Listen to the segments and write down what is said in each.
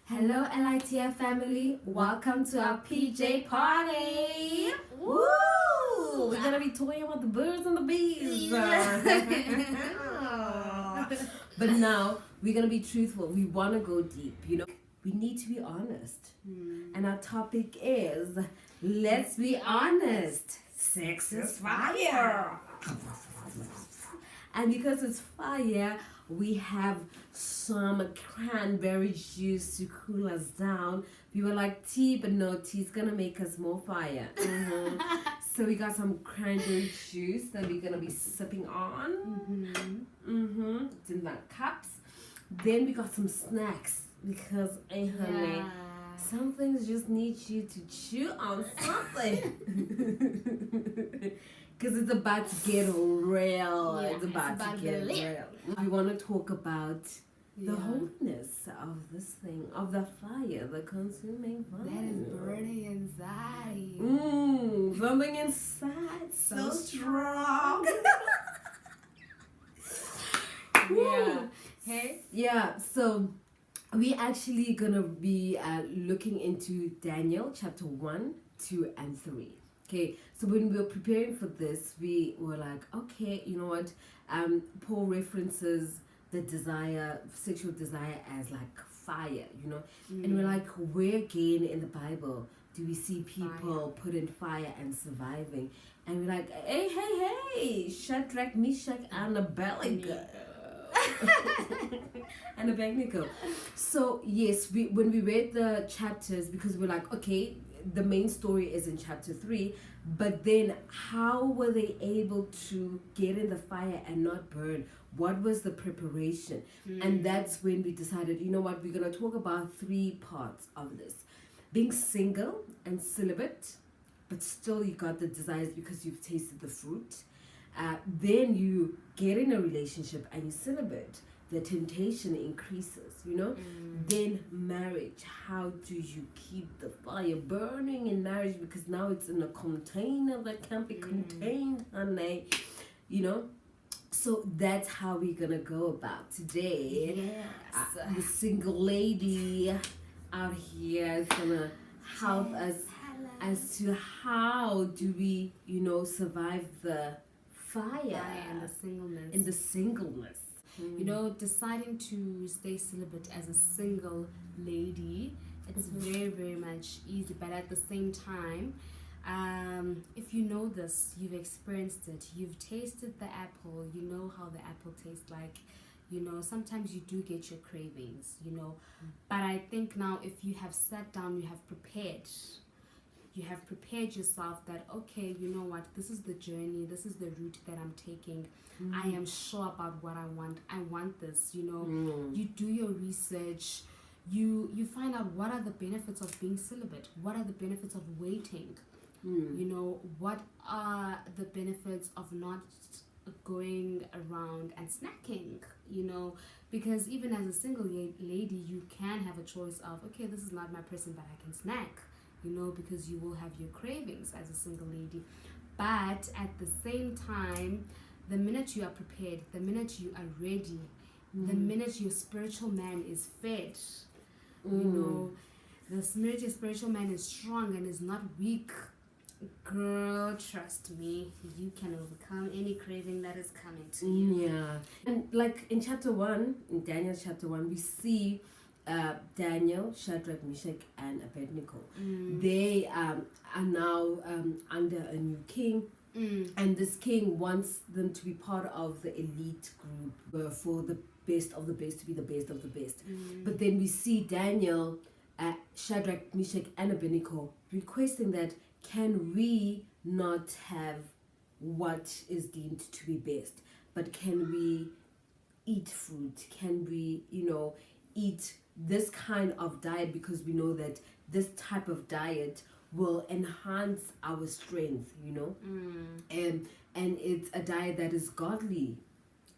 Hello, LITF family. Welcome to our PJ party. Woo! We're gonna be talking about the birds and the bees. But now we're gonna be truthful. We wanna go deep. We need to be honest. And our topic is, let's be honest. Sex is fire. And because it's fire, we have some cranberry juice to cool us down. We were like, tea, but no, tea's gonna make us more fire. So we got some cranberry juice that we're gonna be sipping on. It's in the cups. Then we got some snacks because, honey, some things just need you to chew on something. Because it's about to get real. Yeah, it's about to get real. We want to talk about the holiness of this thing, of the fire, the consuming fire. That is burning inside you. Something inside so strong. Hey? Yeah, so we actually gonna be looking into Daniel chapter 1, 2, and 3. Okay, so when we were preparing for this, we were like, okay, you know what? Paul references the sexual desire as like fire, and we're like, where again in the Bible do we see people put in fire and surviving? And we're like, hey, Shadrach, Meshach, and Abednego. And Abednego. So yes, when we read the chapters, because we're like, okay, the main story is in chapter 3, but then how were they able to get in the fire and not burn? What was the preparation? And that's when we decided, you know what, we're going to talk about 3 parts of this. Being single and celibate, but still you got the desires because you've tasted the fruit. Then you get in a relationship and you celibate. The temptation increases, Then marriage, how do you keep the fire burning in marriage? Because now it's in a container that can't be contained, honey, So that's how we're gonna go about today. Yes. The single lady out here is gonna help us as to how do we, survive the fire and the singleness. in the singleness. Deciding to stay celibate as a single lady, it's very, very much easy. But at the same time, if you know this, you've experienced it, you've tasted the apple, you know how the apple tastes like. Sometimes you do get your cravings, But I think now if you have sat down, you have prepared yourself that, okay, you know what, this is the journey, this is the route that I'm taking. I am sure about what I want this, You do your research, you find out what are the benefits of being celibate, what are the benefits of waiting, what are the benefits of not going around and snacking, because even as a single lady, you can have a choice of, okay, this is not my person, but I can snack, because you will have your cravings as a single lady. But at the same time, the minute you are prepared, the minute you are ready, the minute your spiritual man is fed, the minute your spiritual man is strong and is not weak, girl, trust me, you can overcome any craving that is coming to you. Yeah. And like in chapter 1, in Daniel chapter 1, we see Daniel, Shadrach, Meshach, and Abednego. They are now under a new king. And this king wants them to be part of the elite group for the best of the best, to be the best of the best. But then we see Daniel, Shadrach, Meshach, and Abednego requesting that, can we not have what is deemed to be best, but can we eat fruit? Can we, eat this kind of diet, because we know that this type of diet will enhance our strength, and it's a diet that is godly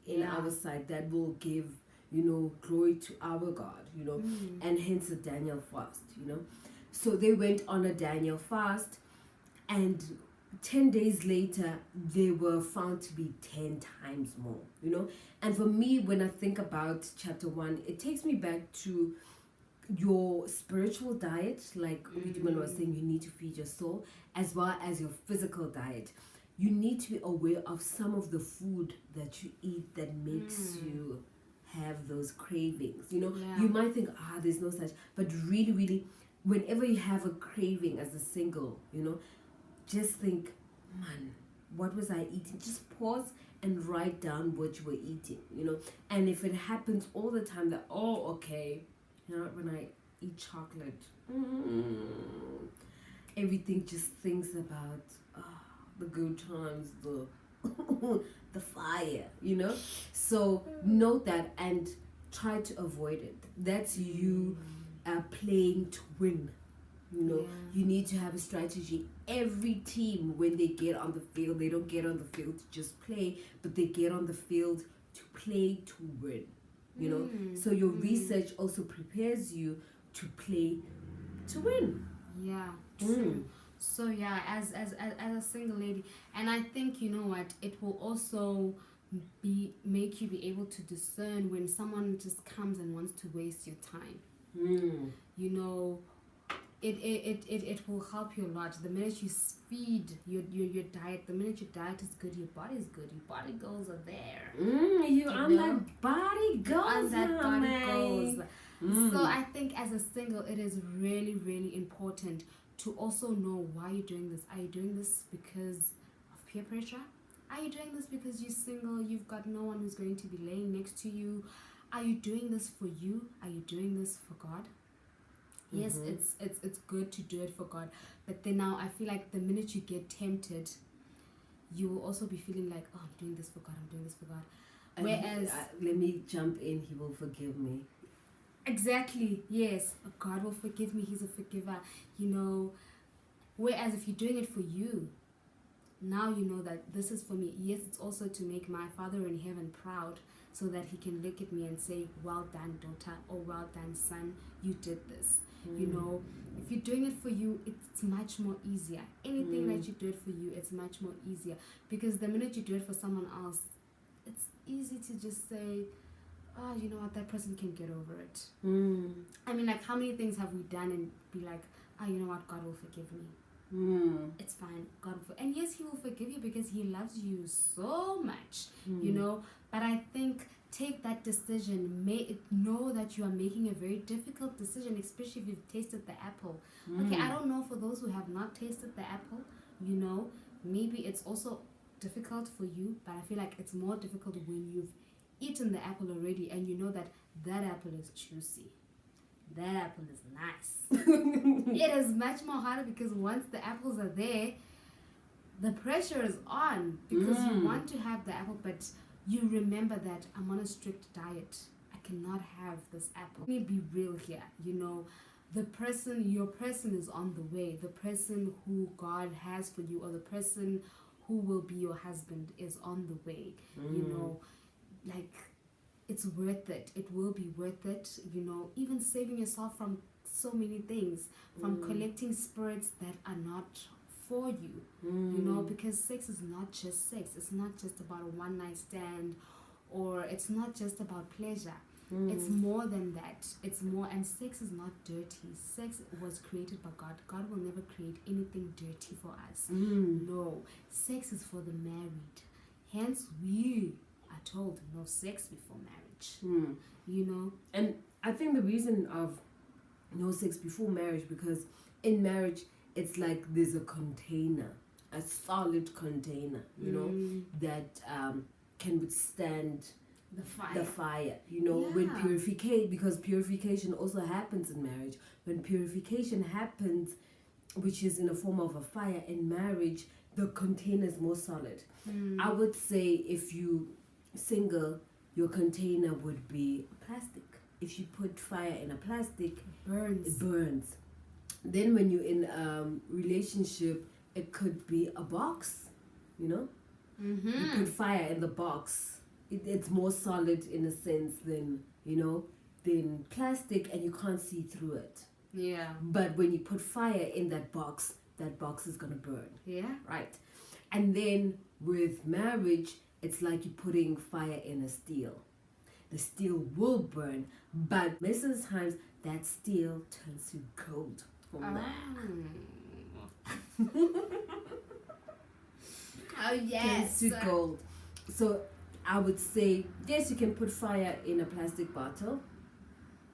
in our sight, that will give, glory to our God, and hence a Daniel fast, So they went on a Daniel fast, and 10 days later, they were found to be 10 times more, And for me, when I think about chapter 1, it takes me back to your spiritual diet, like Uduman was saying, you need to feed your soul, as well as your physical diet. You need to be aware of some of the food that you eat that makes you have those cravings. You know, you might think, there's no such, but really, really, whenever you have a craving as a single, you know, just think, man, what was I eating? Just pause and write down what you were eating, you know. And if it happens all the time that, okay, you know, when I eat chocolate, everything just thinks about the good times, the the fire, you know. So note that and try to avoid it. That's you playing to win. You know, you need to have a strategy. Every team, when they get on the field, they don't get on the field to just play, but they get on the field to play to win. You know, so your research also prepares you to play to win. Yeah, true. So yeah, as a single lady, and I think, you know what, it will also make you be able to discern when someone just comes and wants to waste your time. You know, it will help you a lot. The minute you feed your diet, the minute your diet is good, your body is good. Your body goals are there. You on that body goals. On that body goals. So I think as a single, it is really, really important to also know why you're doing this. Are you doing this because of peer pressure? Are you doing this because you're single, you've got no one who's going to be laying next to you? Are you doing this for you? Are you doing this for God? Yes, it's good to do it for God, but then now I feel like the minute you get tempted, you will also be feeling like, I'm doing this for God, I'm doing this for God. Whereas, let me jump in, He will forgive me. Exactly, yes, God will forgive me, He's a forgiver, you know. Whereas if you're doing it for you, now you know that this is for me. Yes, it's also to make my Father in heaven proud, so that He can look at me and say, well done, daughter, or well done, son, you did this. You know, if you're doing it for you, it's much more easier. Anything that you do it for you, it's much more easier. Because the minute you do it for someone else, it's easy to just say, you know what, that person can get over it. I mean, like, how many things have we done and be like, you know what, God will forgive me. It's fine, God will and yes, He will forgive you because He loves you so much, you know. But I think take that decision, know that you are making a very difficult decision, especially if you've tasted the apple. Okay, I don't know for those who have not tasted the apple, you know, maybe it's also difficult for you, but I feel like it's more difficult when you've eaten the apple already and you know that apple is juicy. That apple is nice. It is much more harder because once the apples are there, the pressure is on because you want to have the apple, but you remember that I'm on a strict diet. I cannot have this apple. Let me be real here. You know, your person is on the way. The person who God has for you, or the person who will be your husband, is on the way. You know, like, it's worth it. It will be worth it. You know, even saving yourself from so many things, from collecting spirits that are not for you, you know, because sex is not just sex. It's not just about a one night stand, or it's not just about pleasure. It's more than that. It's more, and sex is not dirty. Sex was created by God. God will never create anything dirty for us. No, sex is for the married. Hence, we are told no sex before marriage. You know, and I think the reason of no sex before marriage, because in marriage it's like there's a container, a solid container, you know, that can withstand the fire, you know. When purification, because purification also happens in marriage. When purification happens, which is in the form of a fire in marriage, the container is more solid. I would say if you single, your container would be plastic. If you put fire in a plastic, it burns. Then when you're in a relationship, it could be a box, you know. You put fire in the box, it's more solid in a sense than, you know, than plastic, and you can't see through it. Yeah. But when you put fire in that box is gonna burn. Yeah. Right. And then with marriage, it's like you're putting fire in a steel. The steel will burn, but most of the times that steel turns to gold from Oh yes. Turns to gold. So I would say, yes, you can put fire in a plastic bottle,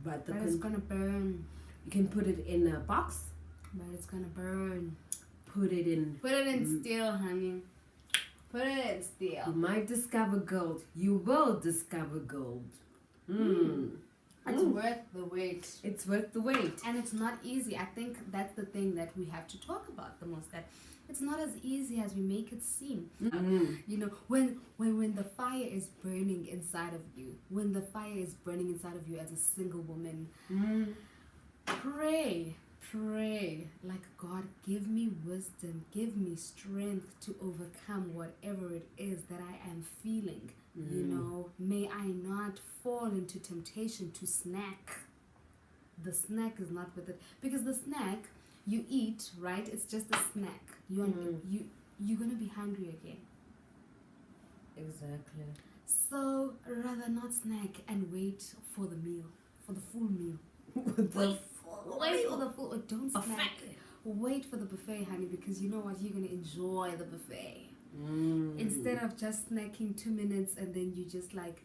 but it's gonna burn. You can put it in a box, but it's gonna burn. Put it in steel, honey. Put it in steel. You might discover gold. You will discover gold. It's worth the wait. It's worth the wait. And it's not easy. I think that's the thing that we have to talk about the most, that it's not as easy as we make it seem. You know, when the fire is burning inside of you, when the fire is burning inside of you as a single woman, pray, like, God, give me wisdom, give me strength to overcome whatever it is that I am feeling. You know, may I not fall into temptation to snack. The snack is not with it, because the snack you eat, right? It's just a snack. You're gonna be hungry again. Exactly. So rather not snack and wait for the meal, for the full meal. Wait for the full. Don't snack. Wait for the buffet, honey, because you know what? You're gonna enjoy the buffet. Instead of just snacking 2 minutes and then you just like,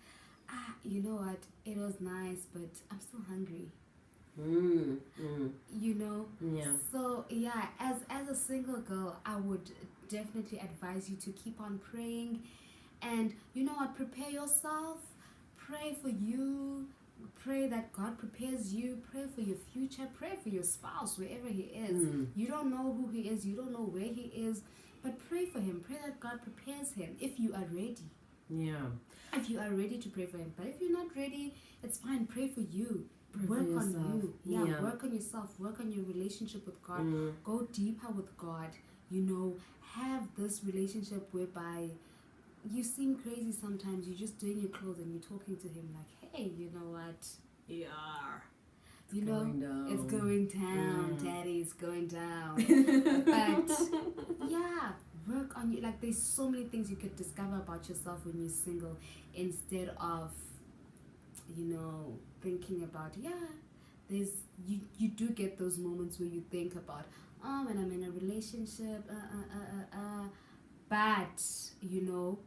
you know what? It was nice, but I'm still hungry. You know. Yeah. So yeah, as a single girl, I would definitely advise you to keep on praying, and you know what? Prepare yourself. Pray for you. Pray that God prepares you. Pray for your future. Pray for your spouse wherever he is. You don't know who he is. You don't know where he is, but pray for him. Pray that God prepares him if you are ready. Yeah. If you are ready to pray for him, but if you're not ready, it's fine. Pray for you. Work on you. Work on yourself. Work on your relationship with God. Go deeper with God. You know, have this relationship whereby you seem crazy sometimes. You're just doing your clothes and you're talking to him like, hey, you know what? Yeah. You know, it's going down. Daddy's going down. But yeah, work on you. Like, there's so many things you could discover about yourself when you're single, instead of, you know, thinking about, there's you do get those moments where you think about, when I'm in a relationship, but you know,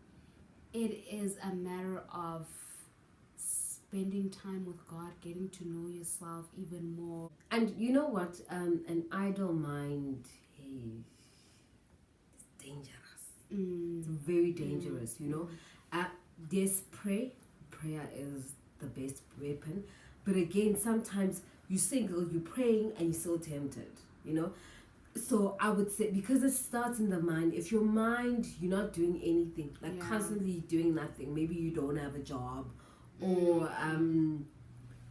it is a matter of spending time with God, getting to know yourself even more. And you know what? An idle mind is dangerous. It's very dangerous, you know. Yes, prayer is the best weapon, but again, sometimes you're single, you're praying and you're still tempted, you know. So I would say, because it starts in the mind, if your mind, you're not doing anything, like constantly doing nothing, maybe you don't have a job, or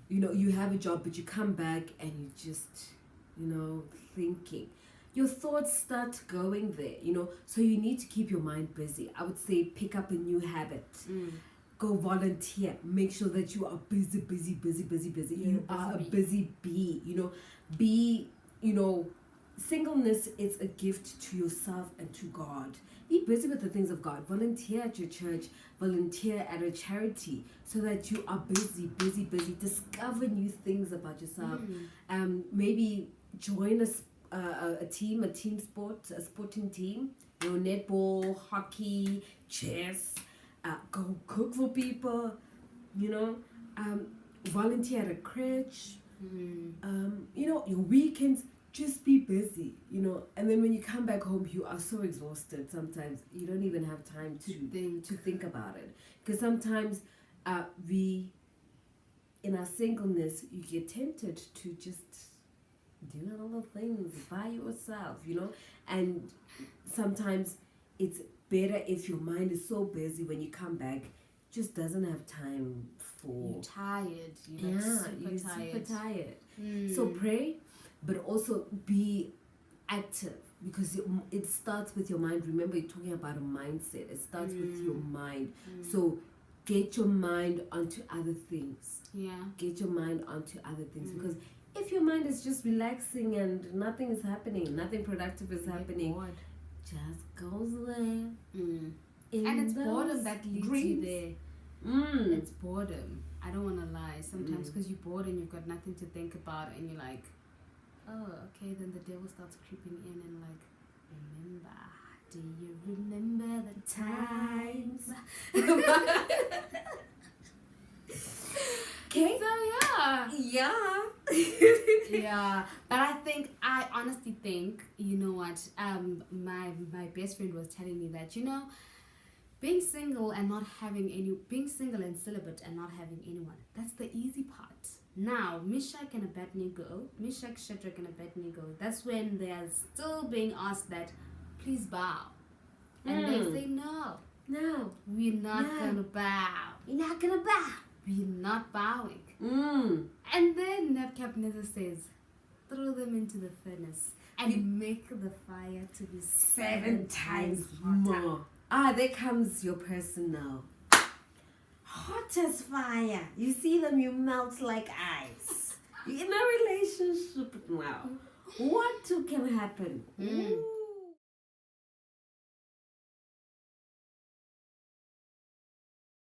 you know, you have a job but you come back and you just, you know, thinking, your thoughts start going there, you know. So you need to keep your mind busy. I would say pick up a new habit. Go volunteer. Make sure that you are busy. You are a busy bee. You know, be, you know, singleness is a gift to yourself and to God. Be busy with the things of God. Volunteer at your church. Volunteer at a charity, so that you are busy. Discover new things about yourself. Maybe join a team sport, a sporting team. You know, netball, hockey, chess. Go cook for people, you know, volunteer at a crèche, you know, your weekends, just be busy, you know. And then when you come back home, you are so exhausted sometimes, you don't even have time to think about it. Because sometimes we, in our singleness, you get tempted to just do all the things by yourself, you know. And sometimes it's better if your mind is so busy, when you come back, just doesn't have time for... You're tired. You're super tired. So pray, but also be active, because it starts with your mind. Remember, you're talking about a mindset. It starts with your mind. So get your mind onto other things. Get your mind onto other things, because if your mind is just relaxing and nothing is happening, nothing productive is happening, just goes there. And it's boredom that leads you there. It's boredom. I don't want to lie. Sometimes because you're bored and you've got nothing to think about, and you're like, oh, okay. Then the devil starts creeping in and like, remember. Do you remember the times? Okay. So yeah. Yeah. But I honestly think, you know what? My best friend was telling me that, being single and being single and celibate and not having anyone, that's the easy part. Now, Meshach, Shadrach, and Abednego, that's when they are still being asked that, please bow. And they say, no, we're not gonna bow. You're not gonna bow. We're not bowing. And then Nebuchadnezzar says, throw them into the furnace and make the fire to be 7 times more. There comes your person now. Hot as fire. You see them, you melt like ice. You're in a relationship now. What can happen?